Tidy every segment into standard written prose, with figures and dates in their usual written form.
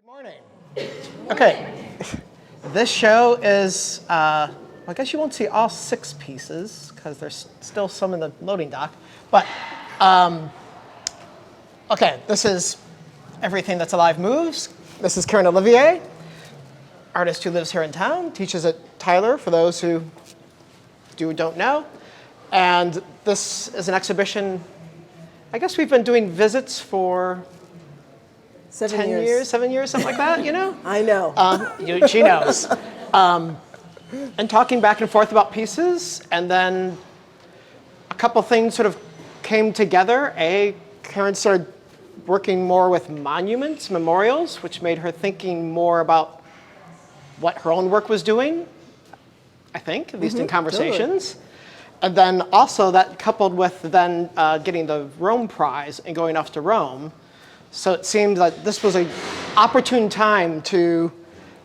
Good morning. Okay, this show is, I guess you won't see all 6 pieces because there's still some in the loading dock, but okay, this is Everything That's Alive Moves. This is Karyn Olivier, artist who lives here in town, teaches at Tyler for those who don't know. And this is an exhibition, I guess we've been doing visits for 7 years. 7 years, something like that, you know? I know. She knows. And talking back and forth about pieces, and then a couple things sort of came together. Karyn started working more with monuments, memorials, which made her thinking more about what her own work was doing, I think, at least in conversations. Totally. And then also that coupled with then getting the Rome Prize and going off to Rome. So it seemed like this was an opportune time to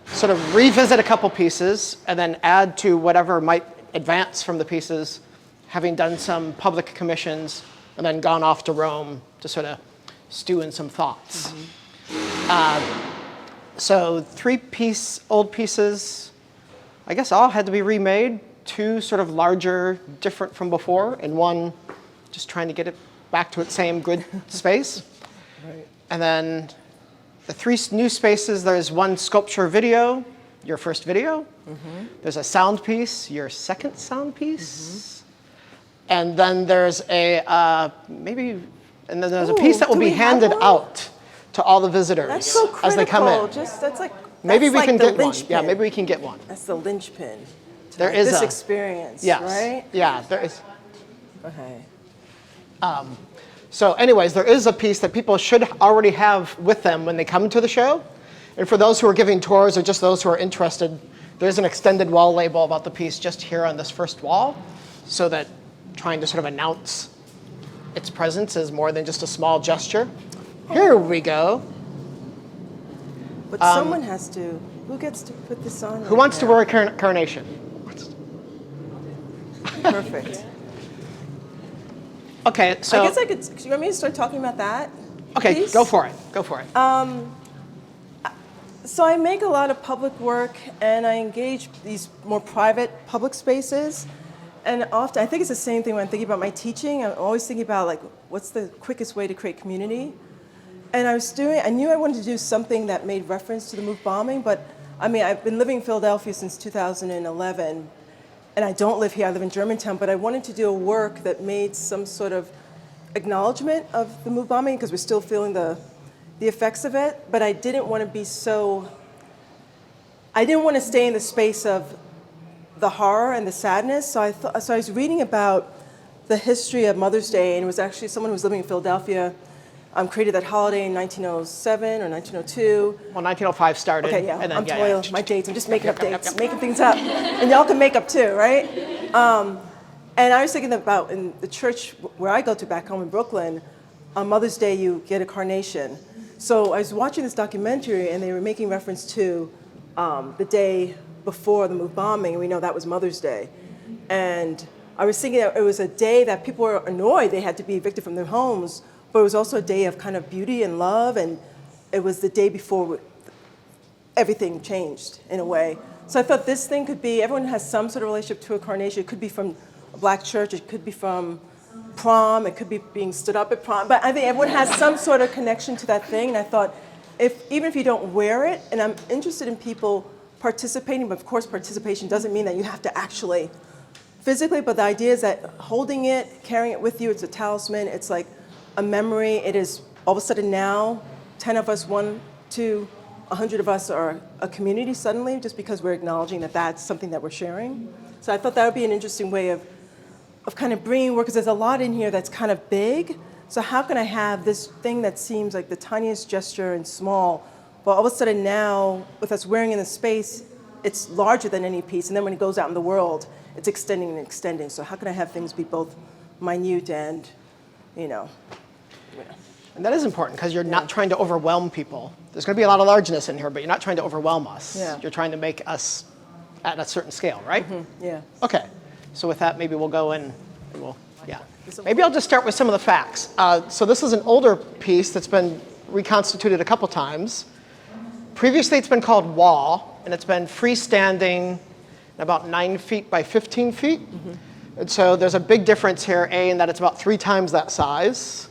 sort of revisit a couple pieces and then add to whatever might advance from the pieces, having done some public commissions and then gone off to Rome to sort of stew in some thoughts. So 3 old pieces, I guess all had to be remade. 2 sort of larger, different from before, and 1 just trying to get it back to its same good space. Right. And then the 3 new spaces, there's 1 sculpture video, your first video. There's a sound piece, your second sound piece. And then there's a piece that will be handed out to all the visitors as they come in. Maybe we can get one. Yeah, maybe we can get one. That's the linchpin. There is this experience, yes, right? Yeah, there is. Okay. So anyways, there is a piece that people should already have with them when they come to the show. And for those who are giving tours or just those who are interested, there's an extended wall label about the piece just here on this first wall, so that trying to sort of announce its presence is more than just a small gesture. Here we go. But someone has to. Who gets to put this on? Who wants to wear a carnation? Perfect. Okay, so I guess you want me to start talking about that? Okay, piece? Go for it. Go for it. So I make a lot of public work, and I engage these more private public spaces. And often, I think it's the same thing when I'm thinking about my teaching. I'm always thinking about what's the quickest way to create community. And I knew I wanted to do something that made reference to the MOVE bombing, but I've been living in Philadelphia since 2011, and I don't live here, I live in Germantown, but I wanted to do a work that made some sort of acknowledgement of the MOVE bombing, because we're still feeling the effects of it, but I didn't want to stay in the space of the horror and the sadness, so I was reading about the history of Mother's Day, and it was actually someone who was living in Philadelphia created that holiday in 1907 or 1902. Well, 1905 started. Okay, yeah, and then, my dates. I'm just making up dates, making things up. And y'all can make up too, right? And I was thinking about in the church where I go to back home in Brooklyn, on Mother's Day you get a carnation. So I was watching this documentary and they were making reference to the day before the MOVE bombing, and we know that was Mother's Day. And I was thinking that it was a day that people were annoyed they had to be evicted from their homes, but it was also a day of kind of beauty and love, and it was the day before everything changed in a way. So I thought this thing could be, everyone has some sort of relationship to a carnation. It could be from a black church, it could be from prom, it could be being stood up at prom, but I think everyone has some sort of connection to that thing, and I thought, even if you don't wear it, and I'm interested in people participating, but of course participation doesn't mean that you have to actually physically, but the idea is that holding it, carrying it with you, it's a talisman, it's like a memory. It is all of a sudden now, 10 of us, 1, 2, 100 of us are a community suddenly, just because we're acknowledging that that's something that we're sharing. So I thought that would be an interesting way of kind of bringing work, because there's a lot in here that's kind of big. So how can I have this thing that seems like the tiniest gesture and small, but all of a sudden now, with us wearing in the space, it's larger than any piece, and then when it goes out in the world, it's extending and extending. So how can I have things be both minute and, And that is important, because you're not trying to overwhelm people. There's going to be a lot of largeness in here, but you're not trying to overwhelm us. Yeah. You're trying to make us at a certain scale, right? Yeah. Okay. So with that, maybe we'll go in and Maybe I'll just start with some of the facts. So this is an older piece that's been reconstituted a couple times. Previously, it's been called wall, and it's been freestanding about 9 feet by 15 feet. And so there's a big difference here, A, in that it's about 3 times that size,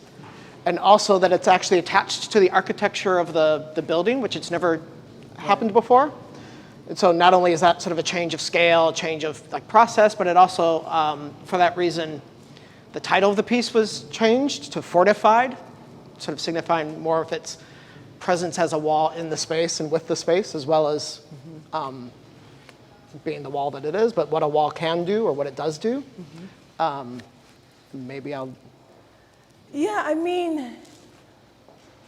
and also that it's actually attached to the architecture of the building, which it's never happened before. And so not only is that sort of a change of scale, a change of like process, but it also, for that reason, the title of the piece was changed to Fortified, sort of signifying more of its presence as a wall in the space and with the space, as well as being the wall that it is, but what a wall can do or what it does do. Maybe I'll... Yeah, I mean,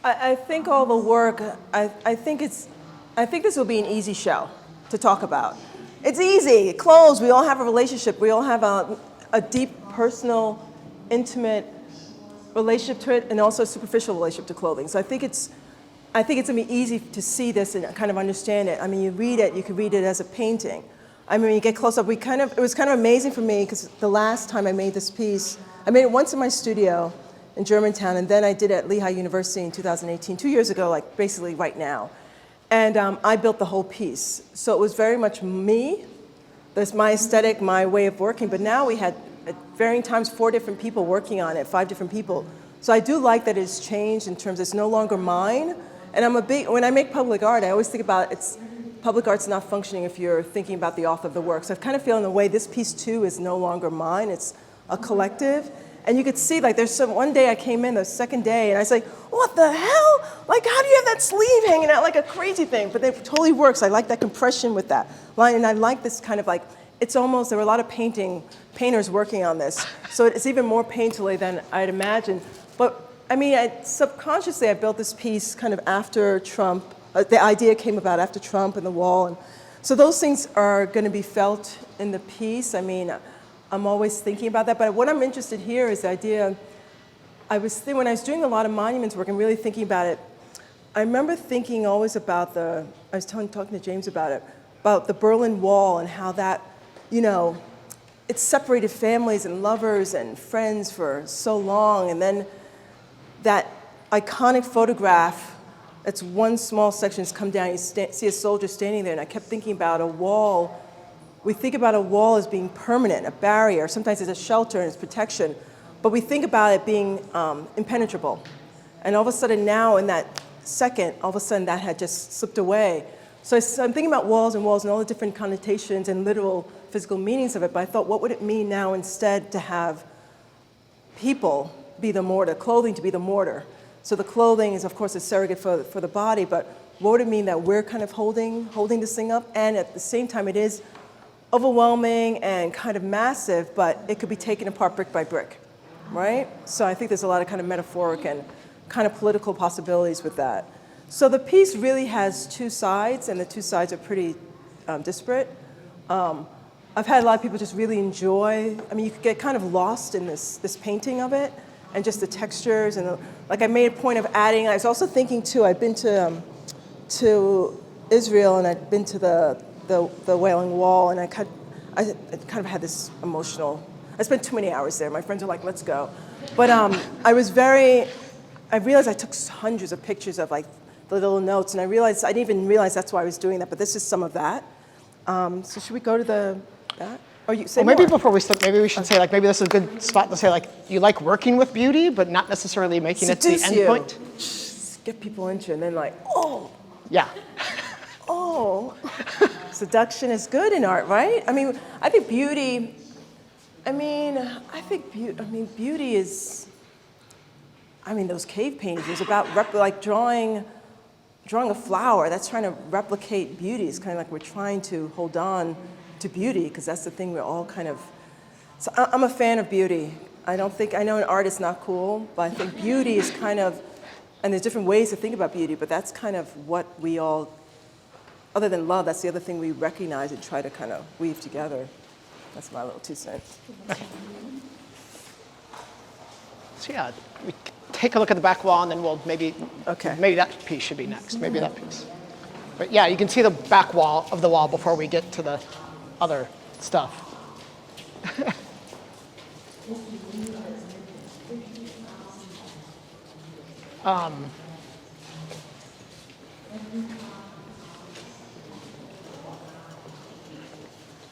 I think all the work, I think this will be an easy show to talk about. It's easy, clothes, we all have a relationship, we all have a deep, personal, intimate relationship to it, and also a superficial relationship to clothing. So I think it's gonna be easy to see this and kind of understand it. I mean, you read it, you can read it as a painting. I mean, when you get close up, it was kind of amazing for me, because the last time I made this piece, I made it once in my studio in Germantown, and then I did it at Lehigh University in 2018, 2 years ago, like basically right now. And I built the whole piece. So it was very much me. There's my aesthetic, my way of working, but now we had, at varying times, 4 different people working on it, 5 different people. So I do like that it's changed in terms of it's no longer mine. And when I make public art, I always think about public art's not functioning if you're thinking about the author of the work. So I kind of feel in a way this piece too is no longer mine, it's a collective. And you could see, like, one day I came in, the second day, and I was like, what the hell? Like, how do you have that sleeve hanging out like a crazy thing? But it totally works. I like that compression with that line, and I like this kind of like, it's almost, there were a lot of painters working on this. So it's even more painterly than I'd imagined. But I mean, subconsciously, I built this piece kind of after Trump. The idea came about after Trump and the wall. And so those things are going to be felt in the piece. I mean, I'm always thinking about that. But what I'm interested here is the idea, when I was doing a lot of monuments work and really thinking about it, I remember thinking always about I was talking to James about the Berlin Wall and how that, you know, it separated families and lovers and friends for so long. And then that iconic photograph, it's one small section has come down, you see a soldier standing there, and I kept thinking about a wall. We think about a wall as being permanent, a barrier. Sometimes it's a shelter and it's protection, but we think about it being impenetrable. And all of a sudden now, in that second, all of a sudden that had just slipped away. So I'm thinking about walls and walls and all the different connotations and literal physical meanings of it, but I thought, what would it mean now instead to have people be the mortar, clothing to be the mortar? So the clothing is, of course, a surrogate for the body, but what would it mean that we're kind of holding this thing up? And at the same time, it is overwhelming and kind of massive, but it could be taken apart brick by brick, right? So I think there's a lot of kind of metaphoric and kind of political possibilities with that. So the piece really has 2 sides, and the 2 sides are pretty disparate. I've had a lot of people just really enjoy, I mean, you could get kind of lost in this painting of it, and just the textures, and like I made a point of adding, I was also thinking too, I'd been to Israel, and I'd been to the Wailing Wall, and I kind of had this emotional, I spent too many hours there. My friends were like, let's go. But I realized I took hundreds of pictures of like the little notes, and I didn't even realize that's why I was doing that, but this is some of that. So should we go to that? Or you say maybe more? before we start, maybe we should say, like, maybe this is a good spot to say, like, you like working with beauty, but not necessarily making it the end point. Just get people into it, and then like, oh. Yeah. Oh. Seduction is good in art, right? I mean, I think beauty, beauty is, those cave paintings about like drawing a flower, that's trying to replicate beauty. It's kind of like we're trying to hold on to beauty, because that's the thing we're all kind of, so I'm a fan of beauty. I know in art it's not cool, but I think beauty is kind of, and there's different ways to think about beauty, but that's kind of what we all, other than love, that's the other thing we recognize and try to kind of weave together. That's my little 2 cents. So yeah, we take a look at the back wall, and then we'll maybe that piece should be next. Maybe that piece. But yeah, you can see the back wall of the wall before we get to the other stuff.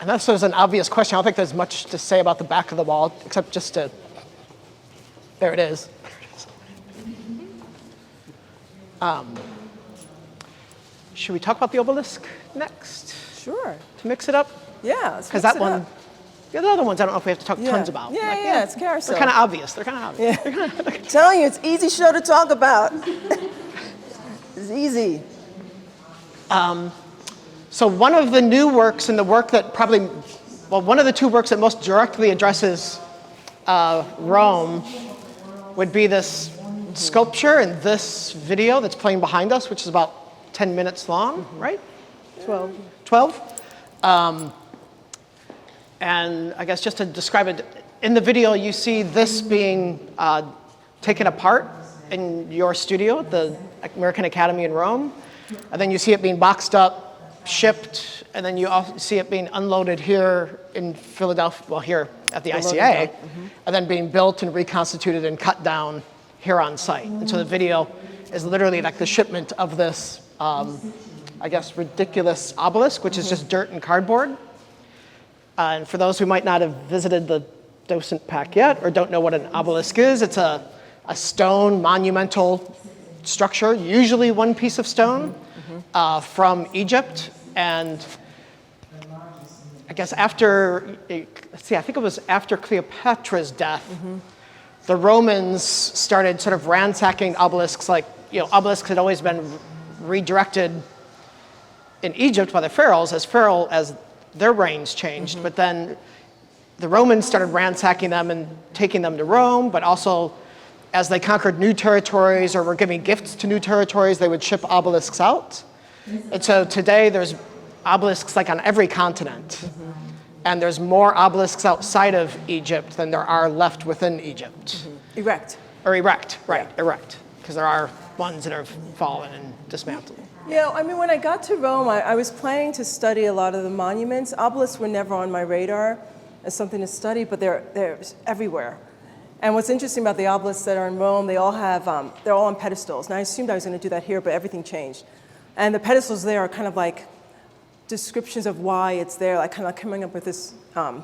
unless there's an obvious question, I don't think there's much to say about the back of the wall, except just to, there it is. Should we talk about the obelisk next? Sure. To mix it up? Yeah, let's Because mix that it one, up. the other ones I don't know if we have to talk Yeah. tons about. Yeah, it's carousel. They're kind of obvious. They're kind of obvious. Yeah. Telling you, it's easy show to talk about. It's easy. So one of the new works, and the work that probably, well, one of the two works that most directly addresses Rome would be this sculpture in this video that's playing behind us, which is about 10 minutes long, right? 12. 12? And I guess just to describe it, in the video you see this being taken apart in your studio at the American Academy in Rome. And then you see it being boxed up, shipped, and then you also see it being unloaded here in Philadelphia, well, here at the ICA, and then being built and reconstituted and cut down here on site. And so the video is literally like the shipment of this, I guess, ridiculous obelisk, which is just dirt and cardboard. And for those who might not have visited the Docent pack yet or don't know what an obelisk is, it's a stone monumental structure, usually one piece of stone from Egypt. And I guess after, let's see, I think it was after Cleopatra's death, the Romans started sort of ransacking obelisks. Like, you know, obelisks had always been redirected in Egypt by the pharaohs as their reigns changed. But then the Romans started ransacking them and taking them to Rome, but also as they conquered new territories or were giving gifts to new territories, they would ship obelisks out. And so today there's obelisks like on every continent. And there's more obelisks outside of Egypt than there are left within Egypt. Erect. Or erect, right, erect. Because there are ones that have fallen and dismantled. Yeah, I mean, when I got to Rome, I was planning to study a lot of the monuments. Obelisks were never on my radar as something to study, but they're everywhere. And what's interesting about the obelisks that are in Rome, they all have, they're all on pedestals. Now, I assumed I was going to do that here, but everything changed. And the pedestals there are kind of like descriptions of why it's there, like kind of coming up with this kind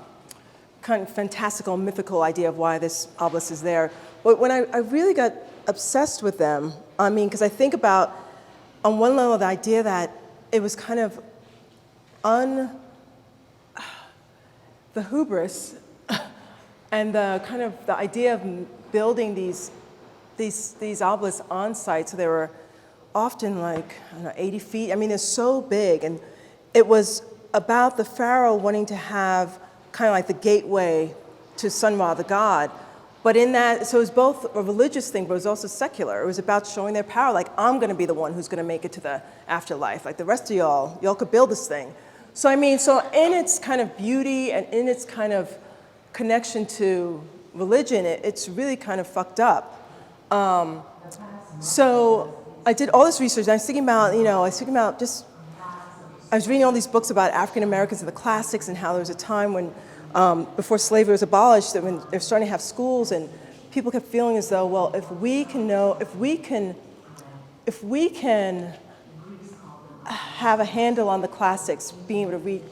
of fantastical, mythical idea of why this obelisk is there. But when I really got obsessed with them, I mean, because I think about, on one level, the idea that it was kind of the hubris and the kind of the idea of building these obelisks on site, so they were often like, I don't know, 80 feet. I mean, they're so big. And it was about the pharaoh wanting to have kind of like the gateway to Sun Ra, the god. But in that, so it was both a religious thing, but it was also secular. It was about showing their power, like, I'm going to be the one who's going to make it to the afterlife. Like, the rest of y'all could build this thing. So, I mean, so in its kind of beauty and in its kind of connection to religion, it's really kind of fucked up. So I did all this research, and I was thinking about, I was reading all these books about African Americans and the classics and how there was a time when, before slavery was abolished, that when they're starting to have schools, and people kept feeling as though, well, if we can have a handle on the classics, being able to read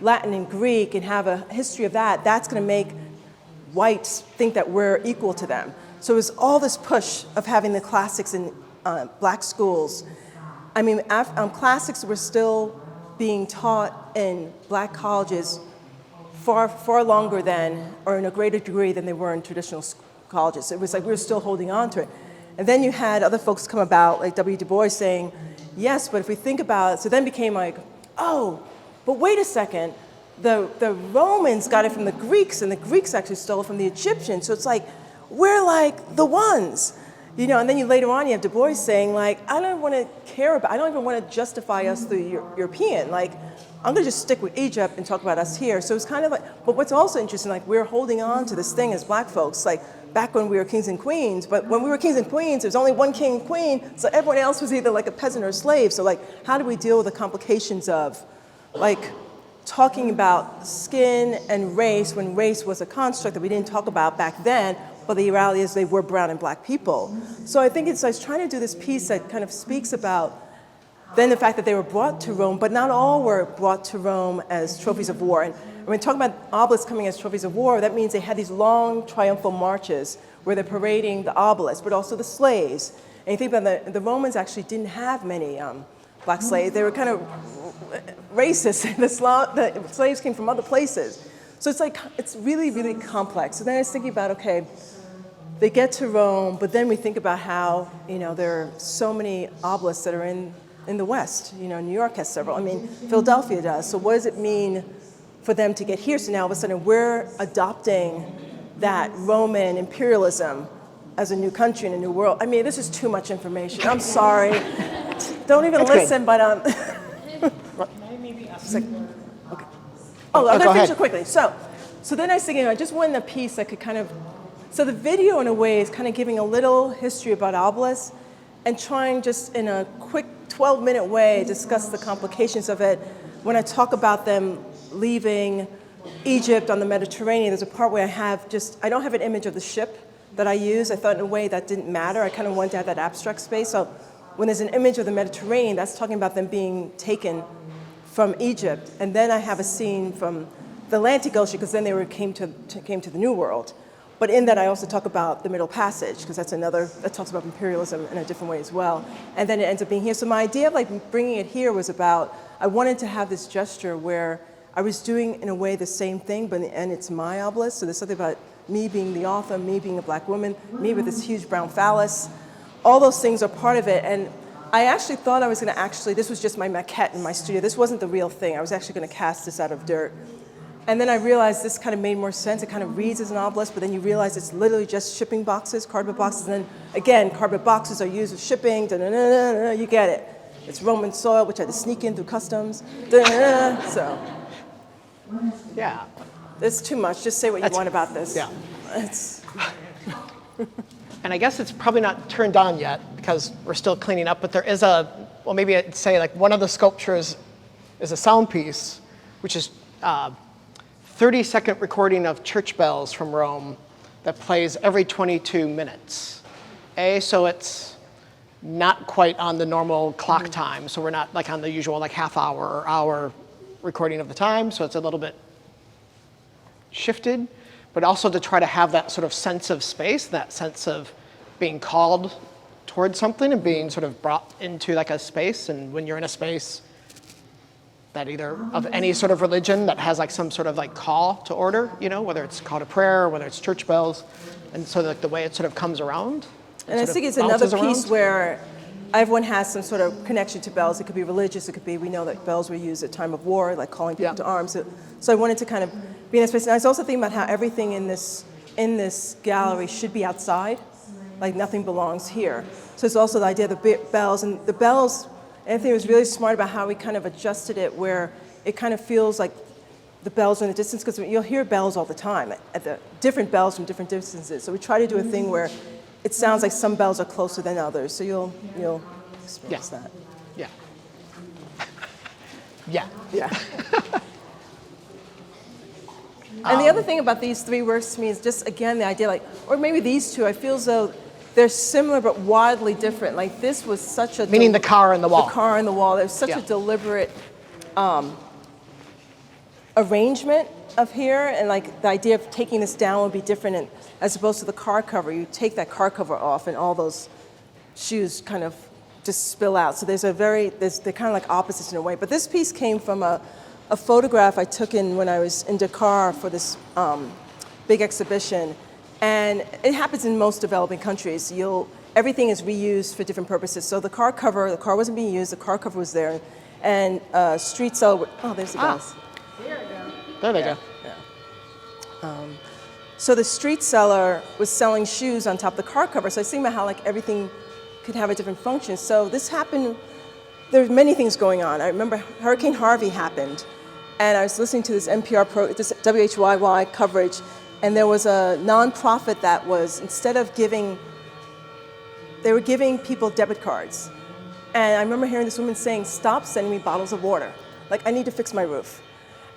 Latin and Greek and have a history of that, that's going to make whites think that we're equal to them. So it was all this push of having the classics in black schools. I mean, classics were still being taught in black colleges far longer than, or in a greater degree than they were in traditional colleges. It was like we were still holding on to it. And then you had other folks come about, like W. Du Bois, saying, yes, but if we think about it, so then became like, oh, but wait a second, the Romans got it from the Greeks, and the Greeks actually stole it from the Egyptians. So it's like, we're like the ones. And then later on you have Du Bois saying, like, I don't even want to justify us the European. Like, I'm going to just stick with Egypt and talk about us here. So it's kind of like, but what's also interesting, like, we're holding on to this thing as black folks, like, back when we were kings and queens, but when we were kings and queens, there was only one king and queen, so everyone else was either like a peasant or a slave. So, like, how do we deal with the complications of, like, talking about skin and race when race was a construct that we didn't talk about back then, but the reality is they were brown and black people. So I think I was trying to do this piece that kind of speaks about then the fact that they were brought to Rome, but not all were brought to Rome as trophies of war. And when we talk about obelisks coming as trophies of war, that means they had these long triumphal marches where they're parading the obelisk, but also the slaves. And you think about the Romans actually didn't have many black slaves. They were kind of racist. The slaves came from other places. So it's really, really complex. So then I was thinking about, okay, they get to Rome, but then we think about how, there are so many obelisks that are in the West. New York has several. I mean, Philadelphia does. So what does it mean for them to get here? So now all of a sudden we're adopting that Roman imperialism as a new country in a new world. I mean, this is too much information. I'm sorry. Don't even listen, but it's like, okay. Oh, I'm gonna finish it quickly. So then I was thinking, I just wanted a piece that could kind of, so the video in a way is kind of giving a little history about obelisks and trying just in a quick 12-minute way discuss the complications of it. When I talk about them leaving Egypt on the Mediterranean, there's a part where I don't have an image of the ship that I use. I thought in a way that didn't matter. I kind of wanted to have that abstract space. So when there's an image of the Mediterranean, that's talking about them being taken from Egypt. And then I have a scene from the Atlantic Ocean, because then they came to the New World. But in that, I also talk about the Middle Passage, because that talks about imperialism in a different way as well. And then it ends up being here. So my idea of bringing it here was about, I wanted to have this gesture where I was doing in a way the same thing, but in the end it's my obelisk. So there's something about me being the author, me being a black woman, me with this huge brown phallus. All those things are part of it. And I actually thought I was going to this was just my maquette in my studio. This wasn't the real thing. I was actually going to cast this out of dirt. And then I realized this kind of made more sense. It kind of reads as an obelisk, but then you realize it's literally just shipping boxes, cardboard boxes. And then again, cardboard boxes are used with shipping. You get it. It's Roman soil, which I had to sneak in through customs. So. Yeah. It's too much. Just say what you want about this. Yeah. And I guess it's probably not turned on yet because we're still cleaning up, but there is maybe I'd say one of the sculptures is a sound piece, which is 30-second recording of church bells from Rome that plays every 22 minutes. So it's not quite on the normal clock time, so we're not on the usual half hour or hour recording of the time, so it's a little bit shifted, but also to try to have that sort of sense of space, that sense of being called towards something and being sort of brought into a space. And when you're in a space that either of any sort of religion that has some sort of call to order, whether it's call to prayer or whether it's church bells, and so the way it sort of comes around. And I think it's another piece where everyone has some sort of connection to bells. It could be religious, it could be, we know that bells were used at time of war, calling people to arms. So I wanted to kind of be in that space. And I was also thinking about how everything in this gallery should be outside, nothing belongs here. So it's also the idea of the bells. And the bells, Anthony was really smart about how we kind of adjusted it where it kind of feels like the bells are in the distance, because you'll hear bells all the time, at the different bells from different distances. So we try to do a thing where it sounds like some bells are closer than others. So you'll experience that. Yeah. Yeah. Yeah. And the other thing about these three works to me is just, again, the idea, or maybe these two, I feel as though they're similar but wildly different. This was such a... Meaning the car and the wall. The car and the wall. There's such a deliberate arrangement of here, and the idea of taking this down would be different, as opposed to the car cover. You take that car cover off and all those shoes kind of just spill out. So they're kind of opposites in a way. But this piece came from a photograph I took when I was in Dakar for this big exhibition. And it happens in most developing countries. Everything is reused for different purposes. So the car wasn't being used, the car cover was there. And street seller, there's the guys. There they go. Yeah. So the street seller was selling shoes on top of the car cover. So I was thinking about how everything could have a different function. So this happened, there's many things going on. I remember Hurricane Harvey happened, and I was listening to this NPR this WHYY coverage, and there was a nonprofit that was, instead of they were giving people debit cards. And I remember hearing this woman saying, "Stop sending me bottles of water. I need to fix my roof."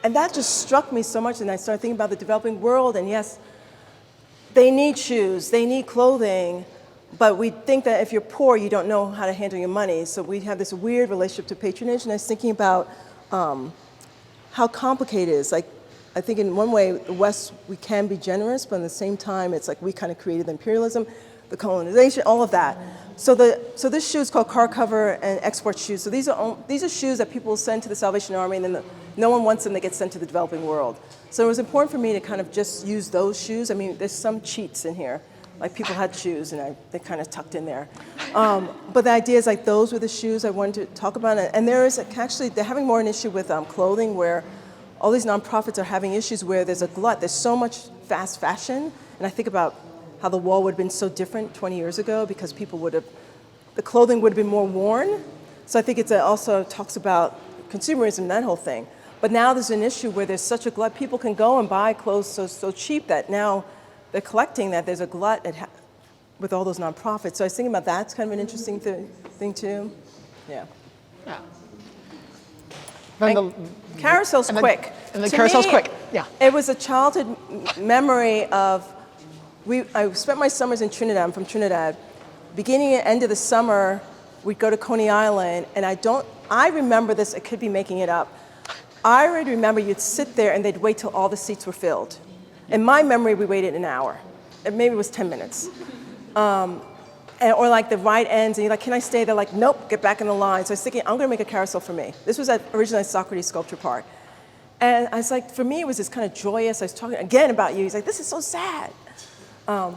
And that just struck me so much, and I started thinking about the developing world, and yes, they need shoes, they need clothing, But we think that if you're poor, you don't know how to handle your money. So we have this weird relationship to patronage. And I was thinking about how complicated it is. Like, I think in one way, the West, we can be generous, but at the same time, it's like we kind of created the imperialism, the colonization, all of that. So this shoe is called car cover and export shoes. So these are shoes that people send to the Salvation Army, and then no one wants them, they get sent to the developing world. So it was important for me to kind of just use those shoes. I mean, there's some cheats in here. Like people had shoes, and they kind of tucked in there. But the idea is like those were the shoes I wanted to talk about. And there is actually, they're having more an issue with clothing, where all these nonprofits are having issues where there's a glut. There's so much fast fashion. And I think about how the wall would have been so different 20 years ago because people would have, the clothing would have been more worn. So I think it also talks about consumerism and that whole thing. But now there's an issue where there's such a glut. People can go and buy clothes so cheap that now they're collecting that. There's a glut with all those nonprofits. So I was thinking about that's kind of an interesting thing too. Yeah. Yeah. Carousel's quick. And the carousel's quick, yeah. It was a childhood memory of, I spent my summers in Trinidad. I'm from Trinidad. Beginning and end of the summer, we'd go to Coney Island, and I remember this, I could be making it up. I already remember you'd sit there and they'd wait till all the seats were filled. In my memory, we waited an hour. Maybe it was 10 minutes. Or like the ride ends and you're like, can I stay? They're like, nope, get back in the line. So I was thinking, I'm gonna make a carousel for me. This was originally at Socrates Sculpture Park. And I was like, for me, it was this kind of joyous. I was talking again about you. He's like, this is so sad. I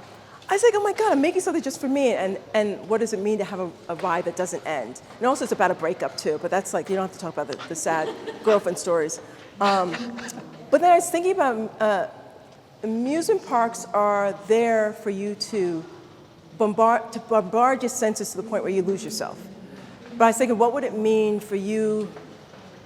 was like, oh my God, I'm making something just for me. And what does it mean to have a ride that doesn't end? And also it's about a breakup too, but that's like, you don't have to talk about the sad girlfriend stories. But then I was thinking about amusement parks are there for you to bombard your senses to the point where you lose yourself. But I was thinking, what would it mean for you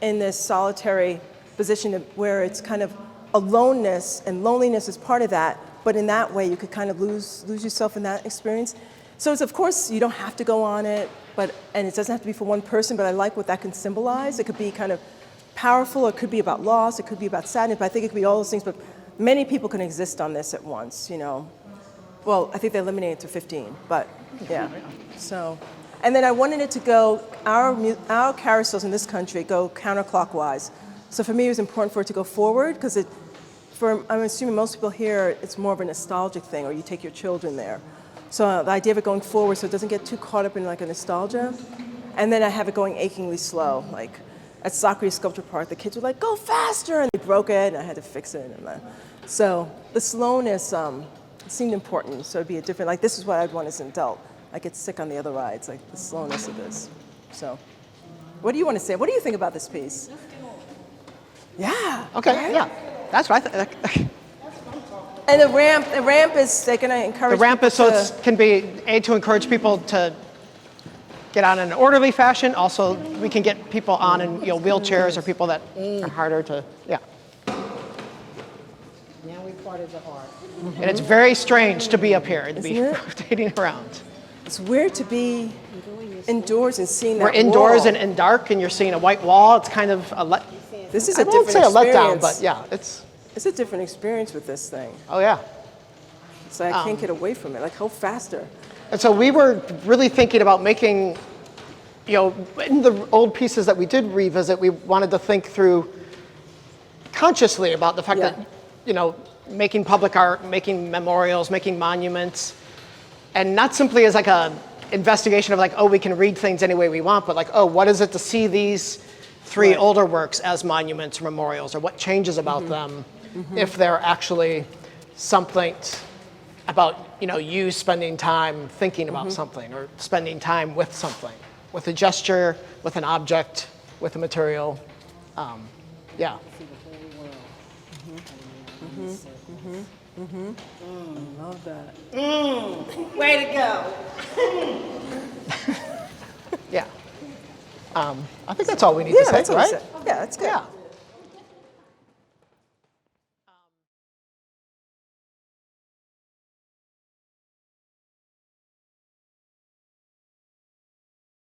in this solitary position where it's kind of aloneness, and loneliness is part of that, but in that way you could kind of lose yourself in that experience. So it's, of course, you don't have to go on it, and it doesn't have to be for one person, but I like what that can symbolize. It could be kind of powerful, it could be about loss, it could be about sadness, but I think it could be all those things, but many people can exist on this at once, you know. Well, I think they eliminated it to 15, but yeah. So, and then I wanted it to go, our carousels in this country go counterclockwise. So for me, it was important for it to go forward, because I'm assuming most people here, it's more of a nostalgic thing, or you take your children there. So the idea of it going forward so it doesn't get too caught up in like a nostalgia. And then I have it going achingly slow. Like at Socrates Sculpture Park, the kids were like, go faster, and they broke it, and I had to fix it. So the slowness, seemed important, so it'd be a different, like this is what I'd want as an adult. I get sick on the other rides, like the slowness of this. So, what do you want to say? What do you think about this piece? Yeah. Okay, right? yeah. That's what I think. And the ramp is, they're going to encourage The ramp is so it can be, to encourage people to get on in an orderly fashion. Also, we can get people on in wheelchairs or people that are harder to, yeah. Now we've parted the art. Mm-hmm. And it's very strange to be up here and to be rotating around. It's weird to be indoors and seeing that We're indoors wall. and dark, and you're seeing a white wall. It's kind of a This is I a won't different say a letdown, experience. but yeah, it's a different experience with this thing. oh yeah. So I can't get away from it. Like, how faster? And so we were really thinking about making, in the old pieces that we did revisit, we wanted to think through consciously about the fact that, making public art, making memorials, making monuments, and not simply as like a investigation of like, oh, we can read things any way we want, but like, oh, what is it to see these three older works as monuments or memorials, or what changes about them if they're actually something about, you spending time thinking about something, or spending time with something, with a gesture, with an object, with a material, yeah. Love that. Way to go. Yeah. I think that's all we need to say, that's what we right? said. Yeah, that's good. Yeah.